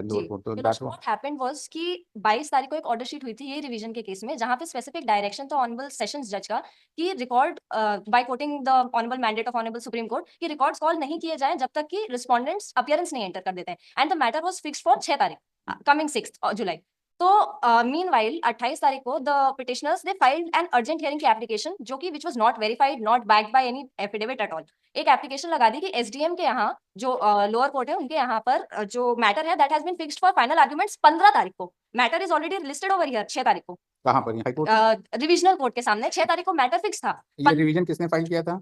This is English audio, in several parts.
Lower court, तो that what happened was कि 22 तारीख को एक ऑर्डर शीट हुई थी ये रिवीजन के केस में, जहां पे स्पेसिफिक डायरेक्शन था ऑनरेबल सेशंस जज का कि record by coating the honourable mandate of honourable supreme court कि रिकॉर्ड्स कॉल नहीं किए जाएं जब तक कि रिस्पोंडेंट्स अपीयरेंस नहीं एंटर कर देते हैं, and the matter was fixed for 6 तारीख कमिंग 6 जुलाई। तो मीनवाइल 28 तारीख को the petitioners they filed an urgent hearing की एप्लीकेशन, जो कि which was not verified, not backed by any affidavit at all. एक एप्लीकेशन लगा दी कि एसडीएम के यहाँ जो लोअर कोर्ट है उनके यहाँ पर जो मैटर है that has been fixed for final arguments 15 तारीख को। Matter is already listed over here 6 तारीख को। कहाँ पर? हाई कोर्ट रिविजनल कोर्ट के सामने 6 तारीख को मैटर फिक्स था। ये रिवीजन किसने फाइल किया था?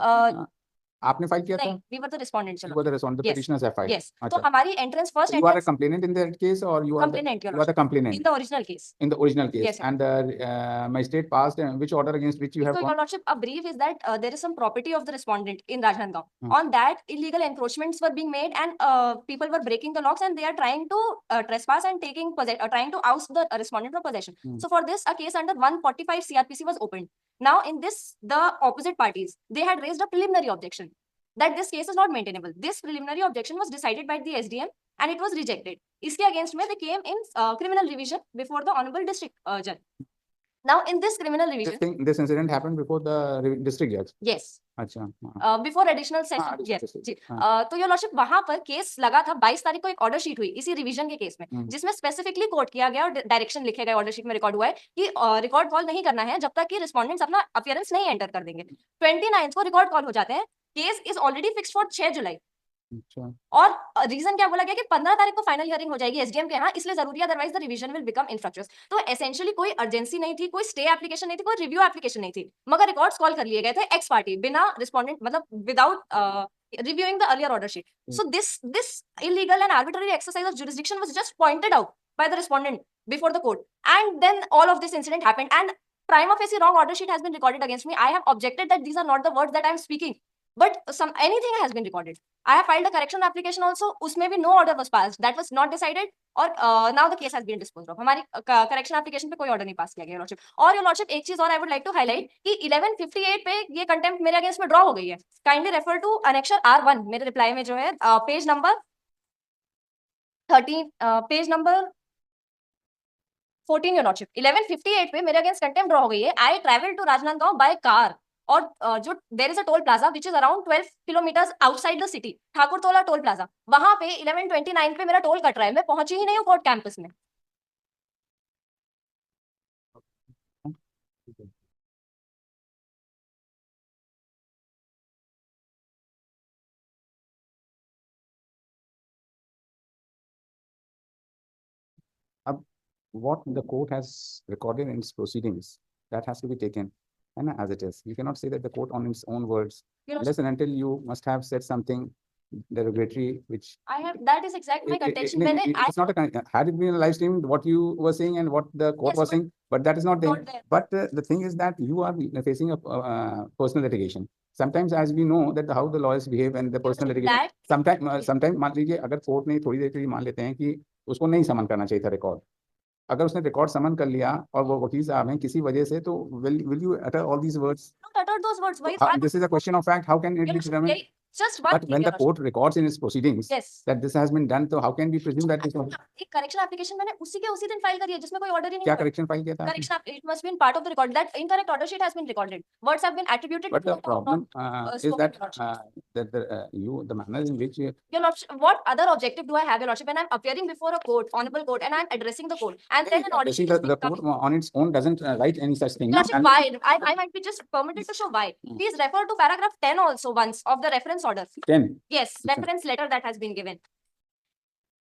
आपने फाइल किया था? नहीं, we were the respondent. You were the respondent. The petitioners have filed. Yes. अच्छा. तो हमारी entrance first You are a complainant in that case, or you are complainant, you are the complainant in the original case. in the original case. Yes. And the magistrate passed which order against which you have So, gone? Your Lordship, a brief is that there is some property of the respondent in Rajnandgaon. On that, illegal encroachments were being made, and people were breaking the locks, and they are trying to trespass and trying to oust the respondent from possession. So, for this, a case under 145 CRPC was opened. Now, in this, the opposite parties, they had raised a preliminary objection that this case is not maintainable. This preliminary objection was decided by the SDM and it was rejected. Iske against me, they came in criminal revision before the Honorable District Judge. Now, in this criminal revision, this incident happened before the district judge. Yes. अच्छा. Before additional session. Yes. तो your lordship वहां पर case लगा था 22 तारीख को एक order sheet हुई इसी रिवीजन के केस में, जिसमें स्पेसिफिकली कोट किया गया और डायरेक्शन लिखे गए ऑर्डर शीट में रिकॉर्ड हुआ है कि रिकॉर्ड कॉल नहीं करना है जब तक कि रिस्पोंडेंट्स अपना अपीयरेंस नहीं एंटर कर देंगे। 29 को रिकॉर्ड कॉल हो जाते हैं। Case is already fixed for 6 जुलाई। और रीजन क्या बोला गया कि 15 तारीख को फाइनल हियरिंग हो जाएगी एसडीएम के यहाँ, इसलिए जरूरी है, otherwise the revision will become infructuous. तो एसेंशियली कोई अर्जेंसी नहीं थी, कोई स्टे एप्लीकेशन नहीं थी, कोई रिव्यू एप्लीकेशन नहीं थी, मगर रिकॉर्ड्स कॉल कर लिए गए थे एक्स पार्टी बिना रिस्पोंडेंट मतलब without reviewing the earlier order sheet. So this illegal and arbitrary exercise of jurisdiction was just pointed out by the respondent before the court, and then all of this incident happened, and prima facie wrong order sheet has been recorded against me. I have objected that these are not the words that I am speaking, but anything has been recorded. I have filed a correction application also. उसमें भी no order was passed. That was not decided, और now the case has been disposed of. हमारी correction application पे कोई order नहीं पास किया गया lordship. और योर लॉर्डशिप एक चीज और I would like to highlight कि 1158 पे ये कंटेम्प्ट मेरे अगेंस्ट में ड्रॉ हो गई है। Kindly refer to annexure R1 मेरे रिप्लाई में जो है page number 13 page number 14 your lordship 1158 पे मेरे अगेंस्ट कंटेम्प्ट ड्रॉ हो गई है। I traveled to Rajnandgaon by car, और जो there is a toll plaza which is around 12 kilometres outside the city, Thakurtola toll plaza, वहां पे 1129 पे मेरा टोल कट रहा है, मैं पहुंची ही नहीं हूँ कोर्ट कैंपस में। अब what the court has recorded in its proceedings, that has to be taken and as it is. You cannot say that the court on its own words, unless and until you must have said something derogatory, which I have, that is exactly my contention. It's not a, had it been a live stream, what you were saying and what the court was saying, but that is not there. But the thing is that you are facing a personal litigation. Sometimes, as we know, that how the lawyers behave and the personal litigation. Sometimes मान लीजिए अगर court ने थोड़ी देर के लिए मान लेते हैं कि उसको नहीं समन करना चाहिए था रिकॉर्ड, अगर उसने रिकॉर्ड समन कर लिया और वो वकील साहब हैं किसी वजह से, तो will you utter all these words? Not utter those words. This is a question of fact. How can it be determined? Just one but when the court records in its proceedings that this has been done, so how can we presume that this was? एक correction application मैंने उसी के उसी दिन file करी है जिसमें कोई ऑर्डर ही नहीं। क्या करेक्शन फाइल किया था? Correction, it must be part of the record that incorrect order sheet has been recorded. Words have been attributed. But the problem is that the manner in which your lordship, what other objective do I have, your lordship, when I'm appearing before a court, honorable court, and I'm addressing the court, and then an order sheet the court on its own doesn't write any such thing. Lordship, why? I might be just permitted to show why. Please refer to paragraph 10 also once of the reference order. 10. Yes, reference letter that has been given.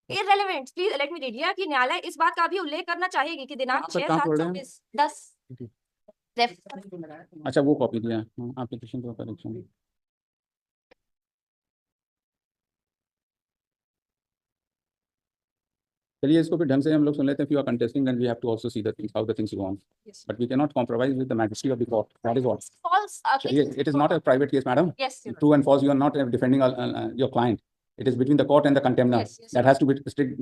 Irrelevant. Please let me read. कि न्यायालय इस बात का भी उल्लेख करना चाहेगी कि दिनांक 6/7/2010 अच्छा वो कॉपी दिया एप्लीकेशन का करेक्शन। चलिए इसको फिर ढंग से हम लोग सुन लेते हैं। If you are contesting, then we have to also see the things, how the things go on. Yes. But we cannot compromise with the majesty of the court. That is what. False. It is not a private case, madam. Yes. True and false. You are not defending your client. It is between the court and the contemner. Yes, yes, that has to be strict.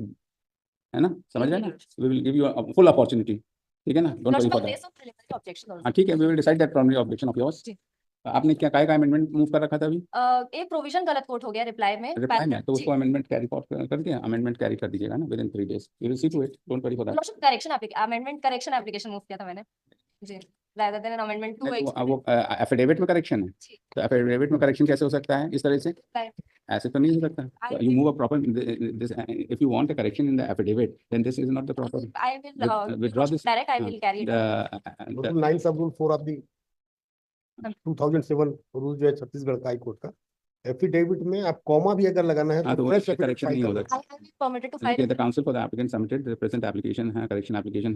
है ना? समझ रहे हैं? We will give you a full opportunity. ठीक है ना? Don't worry for that. हाँ ठीक है. We will decide that primary objection of yours. आपने क्या काय का अमेंडमेंट मूव कर रखा था अभी एक प्रोविजन गलत कोट हो गया रिप्लाई में रिप्लाई में, तो जी उसको अमेंडमेंट कैरी कर दिया, अमेंडमेंट कैरी कर दीजिएगा ना within 3 days, you will see to it, don't worry for that. Lordship correction amendment correction application move किया था मैंने जी rather than an amendment to वो एफिडेविट में करेक्शन है, जी तो एफिडेविट में करेक्शन कैसे हो सकता है इस तरह से? right. ऐसे तो नहीं हो सकता। I you move a proper this, if you want a correction in the affidavit then this is not the proper. I will withdraw this direct I will carry it out. Rule 9 sub rule 4 of the 2007 rule जो है छत्तीसगढ़ का high court का, affidavit में आप comma भी अगर लगाना है हाँ, तो तो वो फ्रेश करेक्शन नहीं हो सकता। I will be permitted to file The counsel for the applicant submitted the present application, correction application